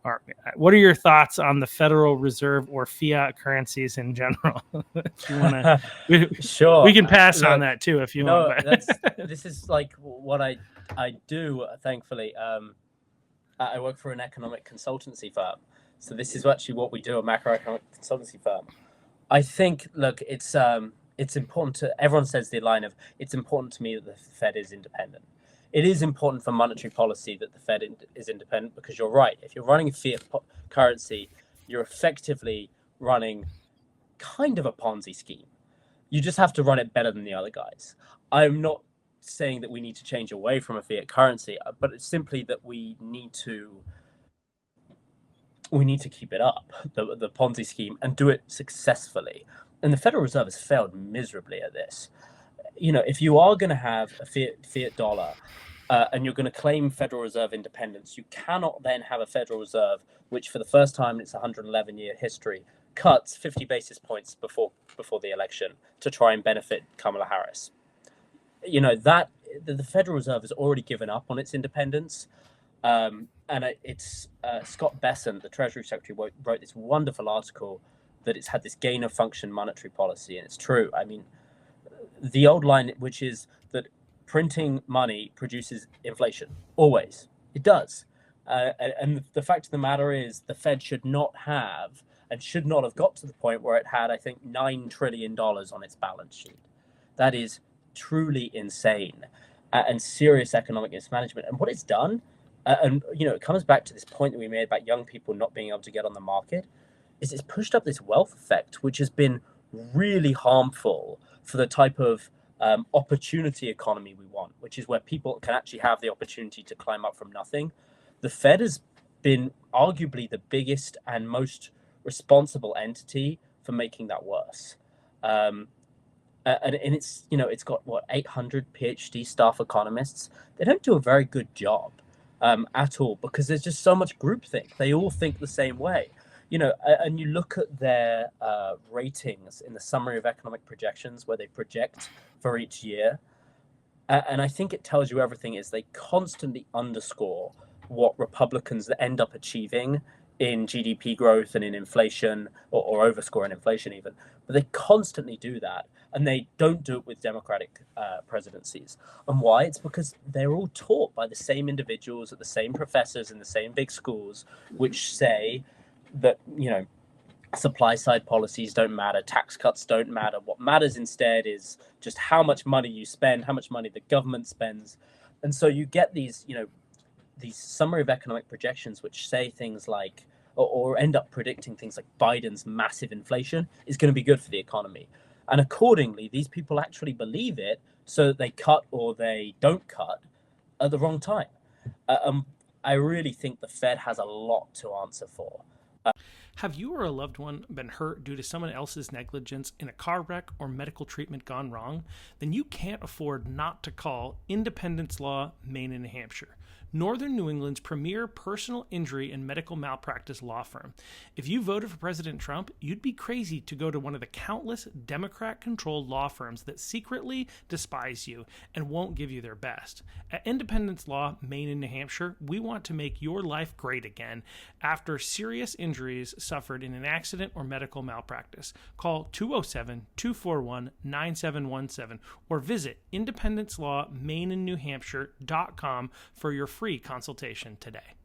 Or what are your thoughts on the Federal Reserve or fiat currencies in general? If you want to, Sure. we can pass on Look, that too if you no, want. But this is like what I do. Thankfully, I work for an economic consultancy firm, so this is actually what we do, a macroeconomic consultancy firm. I think, look, it's important to everyone says the line of it's important to me that the Fed is independent. It is important for monetary policy that the Fed is independent because you're right. If you're running a fiat currency, you're effectively running kind of a Ponzi scheme. You just have to run it better than the other guys. I'm not saying that we need to change away from a fiat currency, but it's simply that we need to keep it up, the Ponzi scheme, and do it successfully. And the Federal Reserve has failed miserably at this. You know, if you are going to have a fiat dollar and you're going to claim Federal Reserve independence, you cannot then have a Federal Reserve which, for the first time in its 111-year history, cuts 50 basis points before the election to try and benefit Kamala Harris. You know, that the Federal Reserve has already given up on its independence. And it's Scott Bessent, the Treasury Secretary, wrote this wonderful article that it's had this gain of function monetary policy, and it's true. I mean, the old line, which is that printing money produces inflation, always. It does. And the fact of the matter is the Fed should not have and should not have got to the point where it had, I think, $9 trillion on its balance sheet. That is truly insane and serious economic mismanagement. And what it's done, and you know, it comes back to this point that we made about young people not being able to get on the market, is it's pushed up this wealth effect, which has been really harmful for the type of opportunity economy we want, which is where people can actually have the opportunity to climb up from nothing. The Fed has been arguably the biggest and most responsible entity for making that worse. And it's, you know, it's got what, 800 PhD staff economists. They don't do a very good job at all because there's just so much groupthink. They all think the same way. You know, and you look at their ratings in the summary of economic projections where they project for each year. And I think it tells you everything is they constantly underscore what Republicans end up achieving in GDP growth and in inflation, or overscore in inflation even. But they constantly do that. And they don't do it with Democratic presidencies. And why? It's because they're all taught by the same individuals at the same professors in the same big schools, which say that, you know, supply side policies don't matter, tax cuts don't matter. What matters instead is just how much money you spend, how much money the government spends. And so you get these, you know, these summary of economic projections which say things like, or end up predicting things like Biden's massive inflation is going to be good for the economy. And accordingly, these people actually believe it, so that they cut or they don't cut at the wrong time. I really think the Fed has a lot to answer for. have you or a loved one been hurt due to someone else's negligence in a car wreck or medical treatment gone wrong? Then you can't afford not to call Independence Law, Maine and New Hampshire, Northern New England's premier personal injury and medical malpractice law firm. If you voted for President Trump, you'd be crazy to go to one of the countless Democrat-controlled law firms that secretly despise you and won't give you their best. At Independence Law, Maine and New Hampshire, we want to make your life great again after serious injuries suffered in an accident or medical malpractice. Call 207-241-9717 or visit independencelaw, Maine and New Hampshire.com for your free consultation today.